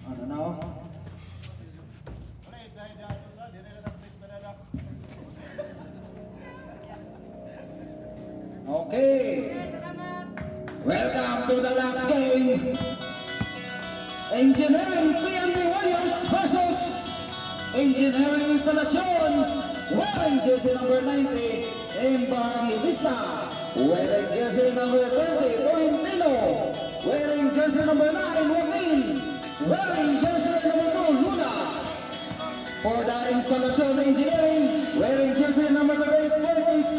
Ano now? Okay. Welcome to the last game. Engineering PND Warriors versus Engineering Instalación. Wearing jersey number 90, Embargi Vista. Wearing jersey number 30, Tolentino. Wearing jersey number 9, Joaquin. Wearing jersey number 2, Luna. For the Instalación Engineering, wearing jersey number 8, Cortis.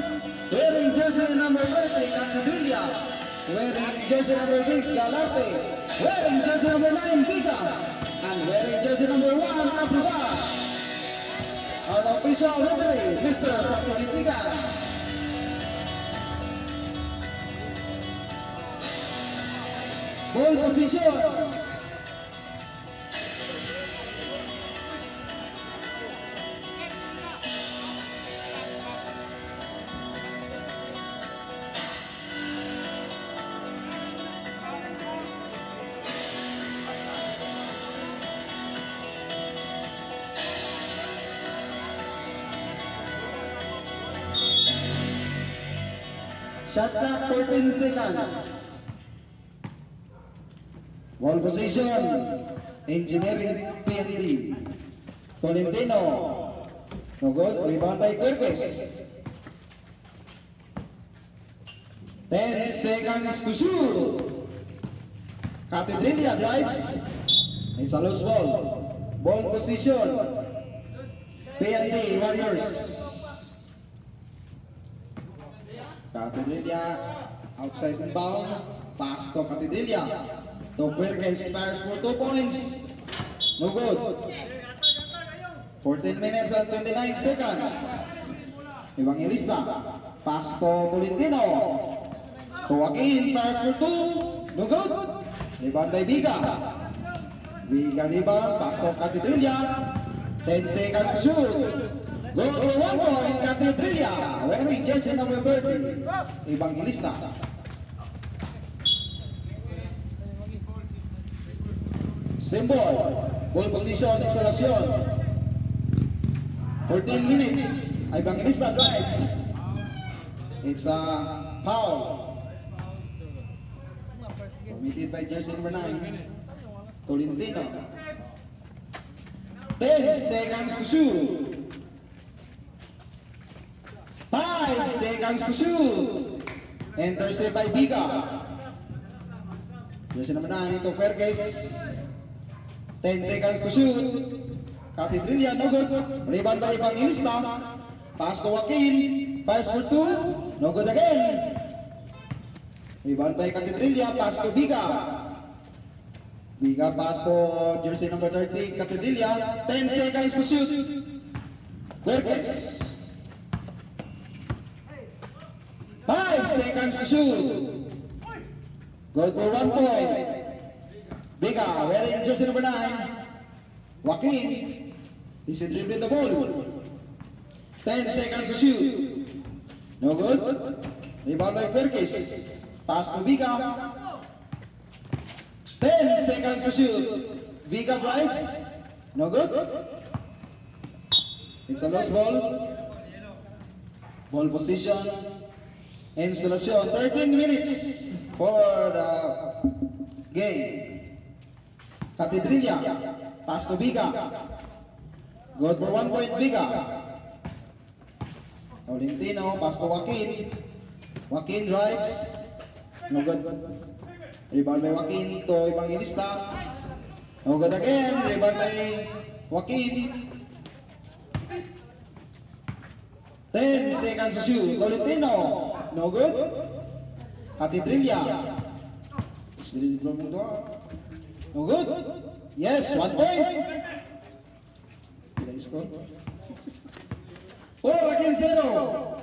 Wearing jersey number 30, Cantilla. Wearing jersey number 6, Galarte. Wearing jersey number 9, Vika. And wearing jersey number 1, Apuba. Our official referee, Mr. Saxony Tigan. Ball position. Shot clock 14 seconds. Ball position. Engineering PND. Tolentino. No good. Rebound by Querques. 10 seconds to shoot. Catedrilia drives. It's a loose ball. Ball position. PND Warriors. Catedrilia outside and bound. Pass to Catedrilia. To Querques, fires for 2 points. No good. 14 minutes and 29 seconds. Evangelista. Pass to Tolentino. To Joaquin, fires for 2. No good. Rebound by Viga. Viga rebound. Pass to Catedrilia. 10 seconds to shoot. Goes for 1 point, Catedrilia. Wearing jersey number 30, Evangelista. Symbol, ball position, Instalación. 14 minutes, Evangelista drives. It's a foul. Committed by jersey number 9, Tolentino. 10 seconds to shoot. 5 seconds to shoot. Intercept by Viga. Jersey number 9 to Querques. 10 seconds to shoot. Catedrilia, no good. Rebound by Evangelista. Pass to Joaquin. Pass for 2. No good again. Rebound by Catedrilia. Pass to Viga. Viga pass to jersey number 30, Catedrilia. 10 seconds to shoot. Querques. 5 seconds to shoot. Good for 1 point. Viga, wearing jersey number 9. Joaquin. He's dribbling the ball. 10 seconds to shoot. No good. Rebound by Querques. Pass to Viga. 10 seconds to shoot. Viga drives. No good. It's a lost ball. Ball position. Instalación, 13 minutes for the game. Catedrilia, pass to Viga. Good for 1 point, Viga. Tolentino, pass to Joaquin. Joaquin drives. No good. Rebound by Joaquin to Evangelista. No good again. Rebound by Joaquin. 10 seconds to shoot. Tolentino. No good. Catedrilia. No good. Yes, 1 point. Did I score? 4 against 0.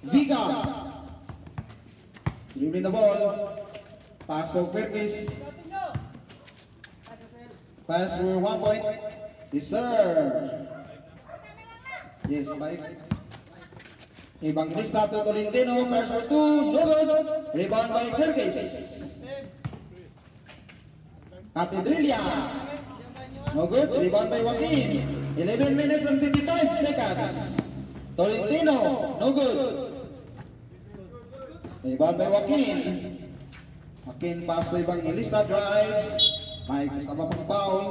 Viga. Dribbling the ball. Pass to Querques. Pass for 1 point. Yes, sir. Yes, 5. Evangelista to Tolentino, first for 2, no good. Rebound by Querques. Catedrilla. No good. Rebound by Joaquin. 11 minutes and 55 seconds. Tolentino. No good. Rebound by Joaquin. Joaquin pass to Evangelista, drives. May kasama pang foul.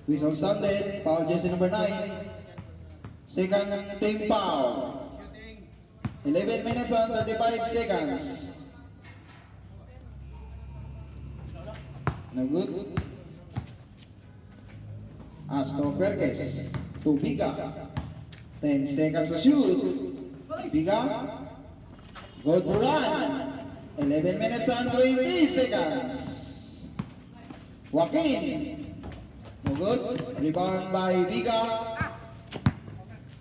Whistle sounded. Foul jersey number 9. Second team foul. 11 minutes and 35 seconds. No good. Astor Perkes to Biga. 10 seconds to shoot. Biga. Good run. 11 minutes and 20 seconds. Joaquin. No good. Rebound by Biga.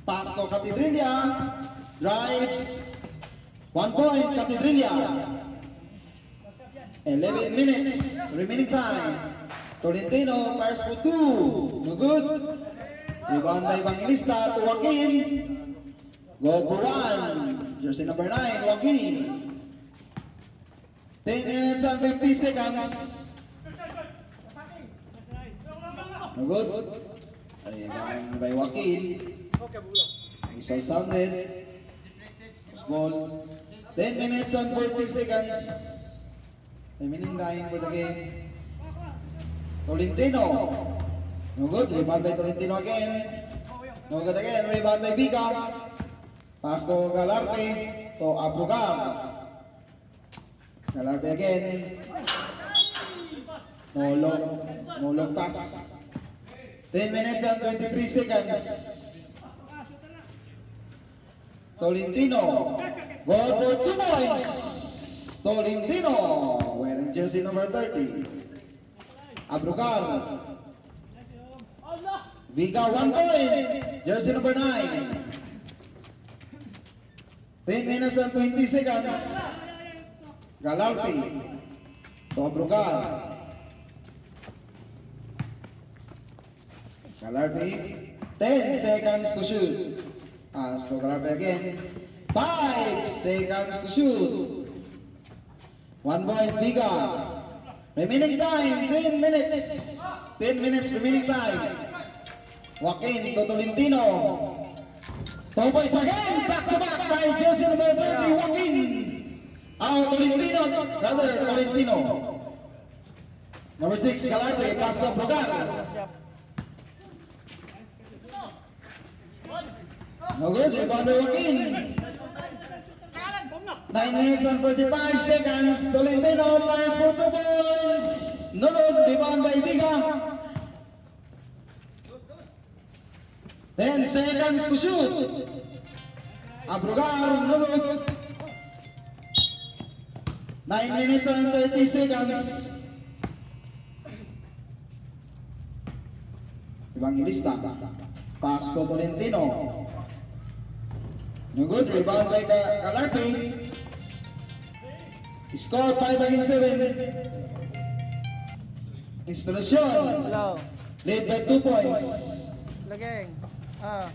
Pass to Catedrilla. Drives. 1 point, Catedrilla. 11 minutes remaining time. Tolentino fires for 2. No good. Rebound by Evangelista to Joaquin. Good for 1. Jersey number 9, Joaquin. 10 minutes and 50 seconds. No good. Rebound by Joaquin. Whistle sounded. Ball. 10 minutes and 40 seconds. Remaining time for the game. Tolentino. No good. Rebound by Tolentino again. No good again. Rebound by Biga. Pass to Galarte. To Abrugar. Galarte again. No long pass. 10 minutes and 23 seconds. Tolentino, goal for 2 points. Tolentino, wearing jersey number 30. Abrugar. Biga 1 point, jersey number 9. 10 minutes and 20 seconds. Galarte to Abrugar. Galarte, 10 seconds to shoot. As to Galarte again. 5 seconds to shoot. 1 point, Biga. Remaining time, 10 minutes. 10 minutes remaining time. Joaquin to Tolentino. 2 points again. Back to back by jersey number 30, Joaquin. Tolentino. Rather, Tolentino. Number 6, Galarte. Pass to Abrugar. No good, rebound by Joaquin. 9 minutes and 45 seconds. Tolentino fires for 2 points. No good, rebound by Biga. 10 seconds to shoot. Abrugar, no good. 9 minutes and 30 seconds. Evangelista. Pass to Tolentino. No good, rebound by Galarte. Score 5 against 7. Instalasyon. Hello. Lead by 2 points. Lageng. Ha?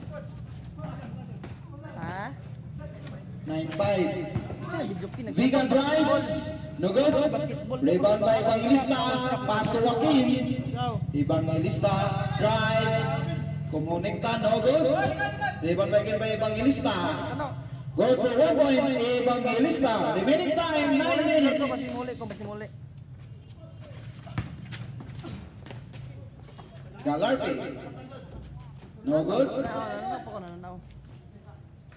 9-5. Biga drives. No good. Rebound by Evangelista. Pass to Joaquin. Evangelista drives. Kumonekta, no good. Rebound by Evangelista. Goal for 1 point, Evangelista. Remaining time, 9 minutes. Galarte. No good.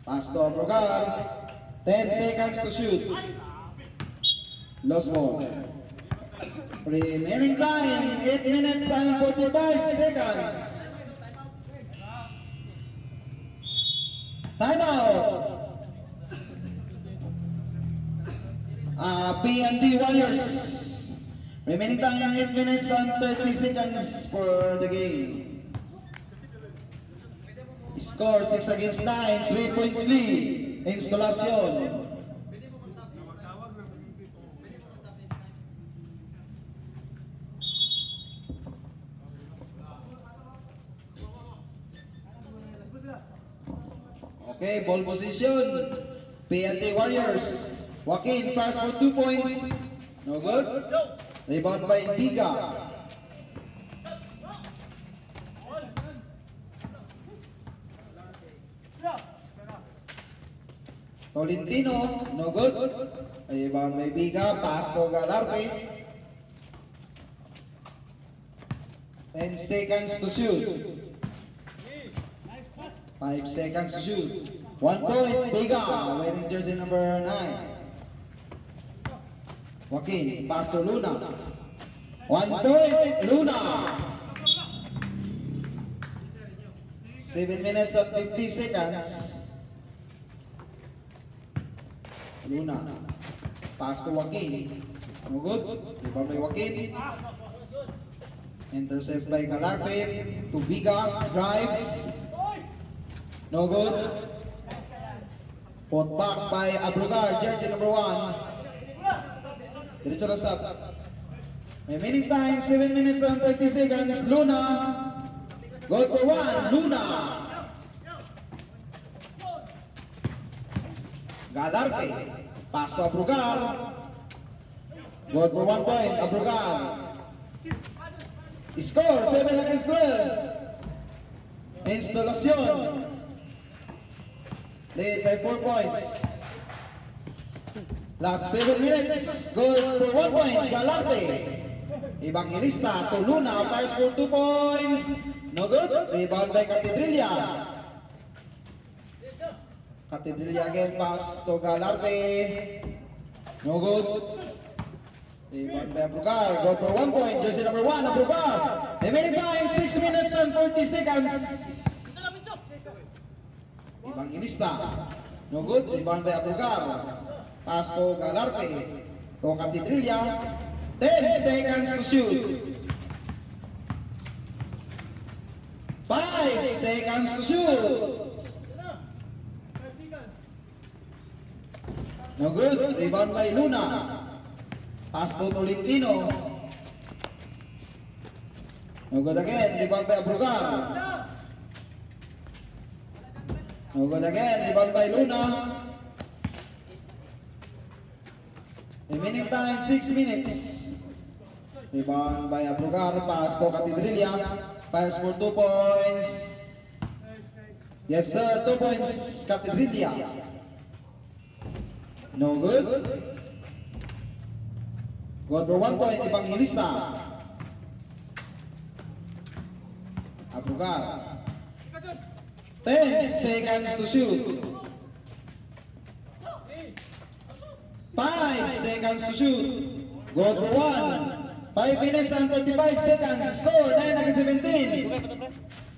Pass to Abrugar. 10 seconds to shoot. Lost ball. Remaining time, 8 minutes and 45 seconds. Timeout. P&D Warriors. Remaining time 8 minutes and 30 seconds for the game. Score 6 against 9, 3 points lead. Instalasyon. Okay, ball position. P&D Warriors. Joaquin fires for 2 points. No good. Rebound by Biga. Tolentino, no good. Rebound by Biga, pass to Galarpe. 10 seconds to shoot. 5 seconds to shoot. 1 point, Biga, wearing jersey number 9. Joaquin, pass to Luna. 1 point, Luna. 7 minutes and 50 seconds. Luna, pass to Joaquin. No good. Rebound by Joaquin. Intercept by Galarpe. To Biga, drives. No good. Put back by Abrugar, jersey number 1. Diretso na stop. Remaining time, 7 minutes and 30 seconds. Luna. Good for 1. Luna. Galarpe. Pass to Abrugar. Good for 1 point. Abrugar. Score 7 against 12. Instalación. Lead by 4 points. Last 7 minutes. Good for 1 point. Galarpe. Evangelista to Luna. Fires for 2 points. No good. Rebound by Catedrilla. Catedrilla again. Pass to Galarpe. No good. Rebound by Abrugar. Good for 1 point. Jersey number 1. Abrugar. Remaining time 6 minutes and 40 seconds. Evangelista. No good. Rebound by Abrugar. Pass to Galarpe. To Catedrilla. 10 seconds to shoot. 5 seconds to shoot. No good. Rebound by Luna. Pass to Tolentino. No good again. Rebound by Abrugar. No good again. Rebound by Luna. Remaining time 6 minutes. Rebound by Abrugar. Pass to Catedrilla. Fires for 2 points. Yes sir, 2 points. Catedrilla. No good. Good for 1 point. Evangelista. Abrugar. 10 seconds to shoot. 5 seconds to shoot. Good for 1. 5 minutes and 35 seconds. Score 9 against 17.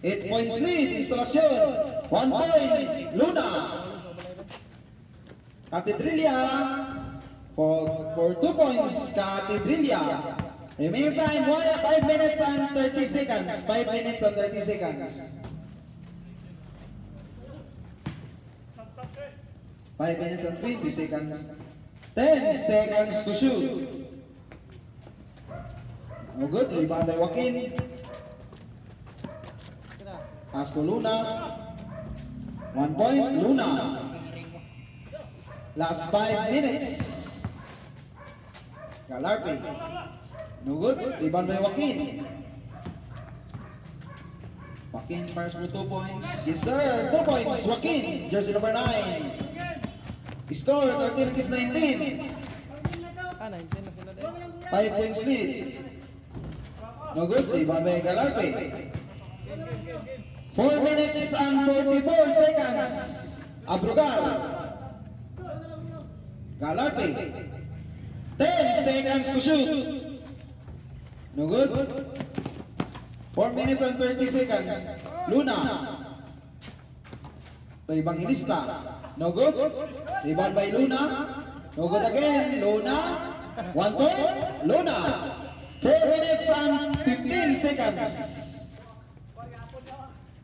8 points lead. Instalación. 1 point. Luna. Catedrilla. For 2 points. Catedrilla. Remaining time 5 minutes and 30 seconds. 5 minutes and 30 seconds. 5 minutes and 20 seconds. 10 seconds to shoot. No good. Rebound by Joaquin. Pass to Luna. 1 point. Luna. Last 5 minutes. Galarpe. No good. Rebound by Joaquin. Joaquin fires for 2 points. Yes sir. 2 points. Joaquin. Jersey number 9. Score 13 against 19. 19 na sila din. 5 points lead. No good. Rebound by Galarpe. 4 minutes and 44 seconds. Abrugar. Galarpe. 10 seconds to shoot. No good. 4 minutes and 30 seconds. Luna. To Evangelista. No good. Rebound by Luna. No good again. Luna. 1 point. Luna. 4 minutes and 15 seconds.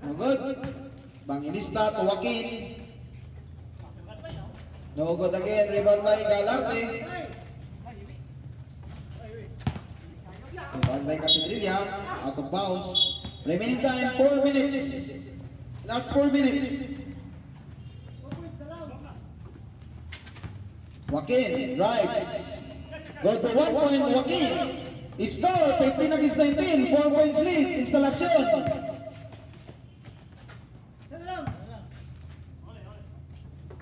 No good. Evangelista to Joaquin. No good again. Rebound by Galarpe. Rebound by Catedrilla. Out of bounds. Remaining time 4 minutes. Last 4 minutes. Joaquin drives. Good for 1 point. Joaquin. Score 15 against 19. 4 points lead. Instalación.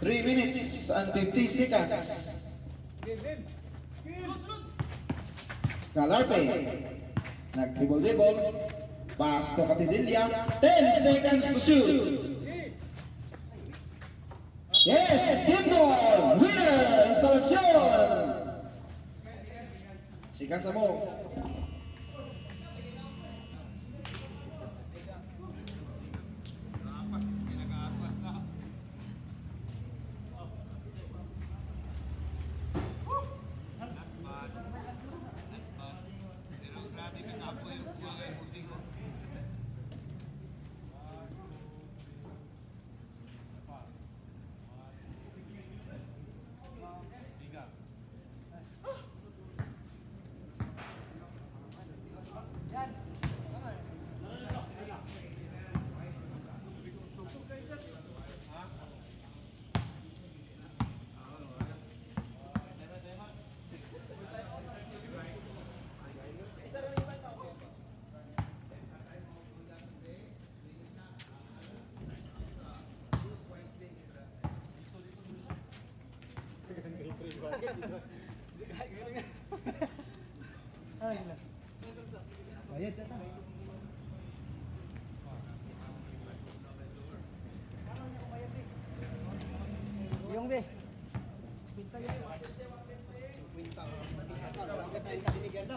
3 minutes and 50 seconds. Galarpe. Nag-dribble-dribble. Pass to Catidilla. 10 seconds to shoot. Yes! Game ball! Winner! Instalasyon! Sikan sa mo. Bayad siya. Yung be. Pinta yun. Pinta. Maganda yung kabinigan na.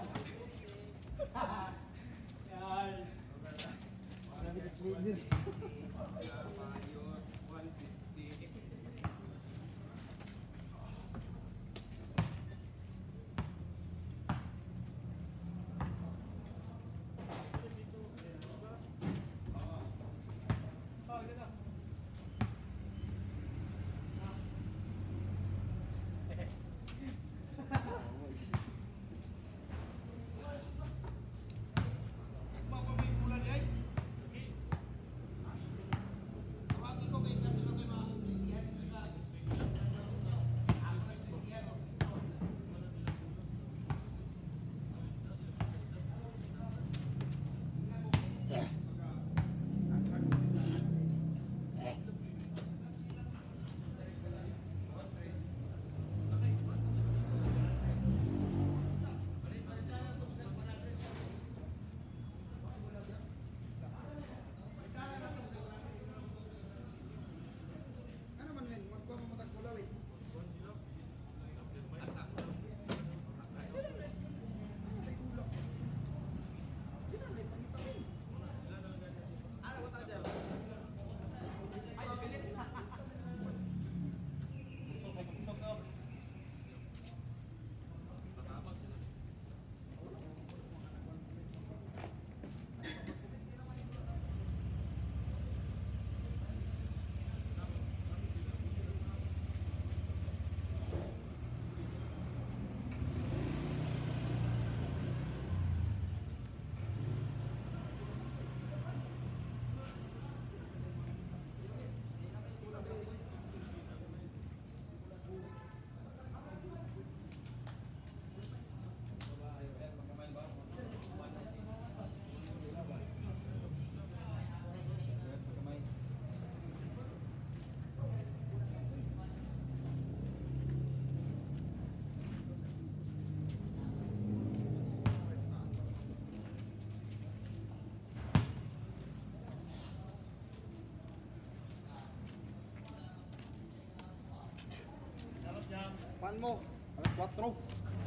Pan mo, alas 4.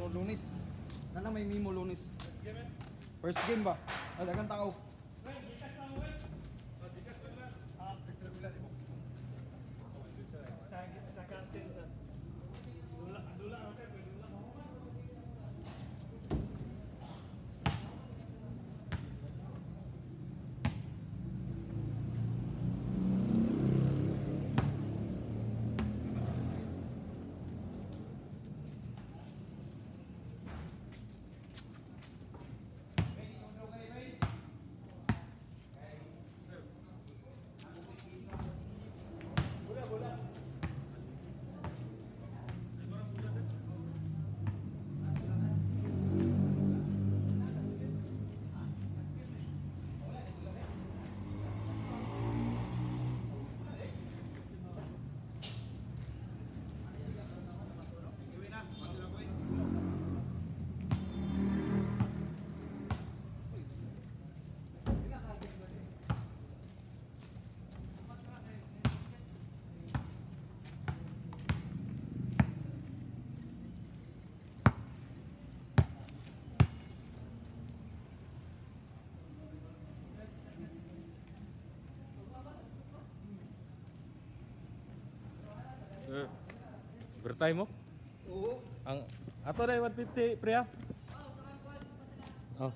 So, Lunes. Na may Mimo Lunes. First game ba? Dagang tao. Overtime mo? Oo. Ang ato na 150 pre ah. Oh.